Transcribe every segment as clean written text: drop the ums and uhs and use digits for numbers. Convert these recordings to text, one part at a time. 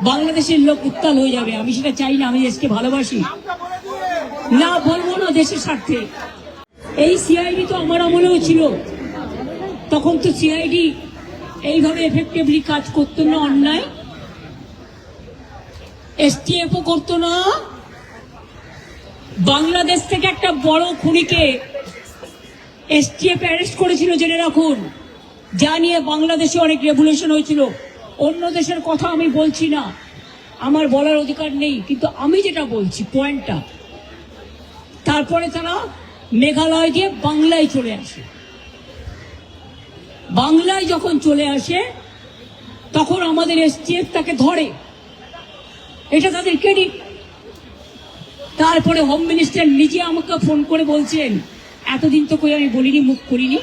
বাংলাদেশের লোক উত্তাল হয়ে যাবে। আমি সেটা চাই না। আমি দেশকে ভালোবাসি, না বলবো না দেশের স্বার্থে। এই সিআইডি তো আমার আমলেও ছিল, তখন তো সিআইডি এইভাবে এফেক্টিভলি কাজ করতো না, অন্যায় এসটিএফও করতো না। বাংলাদেশ থেকে একটা বড় খুনিকে এসটিএফ অ্যারেস্ট করেছিল, জেনে রাখুন, যা নিয়ে বাংলাদেশে অনেক রেভলিউশন হয়েছিল। অন্য দেশের কথা আমি বলছি না, আমার বলার অধিকার নেই, কিন্তু আমি যেটা বলছি পয়েন্টটা, তারপরে তারা মেঘালয় দিয়ে বাংলায় চলে আসে। বাংলায় যখন চলে আসে তখন আমাদের এসটিএফ তাকে ধরে, এটা তাদের ক্রেডিট। তারপরে হোম মিনিস্টার নিজে আমাকে ফোন করে বলছেন, এতদিন তো কই আমি বলিনি, মুখ করিনি,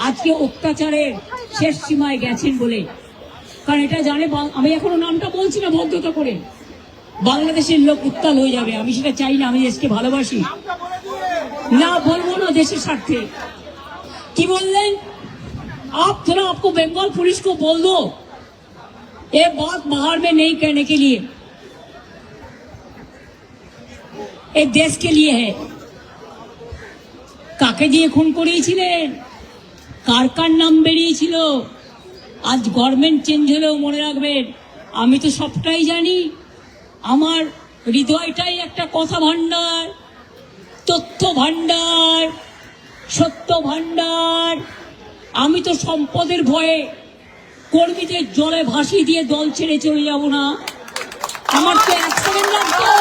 আজকে অত্যাচারের শেষ সীমায় গেছেন বলে। কারণ এটা জানে, আমি এখনো নামটা বলছি না ভদ্রতা করে, বাংলাদেশের লোক উত্তাল হয়ে যাবে। আমি সেটা চাই না। আমি দেশকে ভালোবাসি, না বলবো না দেশের স্বার্থে। কি বললেন? आप थोड़ा आपको बंगाल पुलिस को बोल दो ये बात बाहर में नहीं कहने के लिए, ये देश के लिए है। কাকে দিয়ে খুন করিয়েছিলেন, কার কার নাম বেরিয়েছিল, আজ গভর্নমেন্ট চেঞ্জ হলেও মনে রাখবেন আমি তো সবটাই জানি। আমার হৃদয়টাই একটা কথা ভান্ডার, তথ্য ভান্ডার, সত্য ভান্ডার। আমি তো সম্পদের ভয়ে কর্মীদের জলে ভাসিয়ে দিয়ে দল ছেড়ে চলে যাব না। আমার তো 1 সেকেন্ড লাগতো।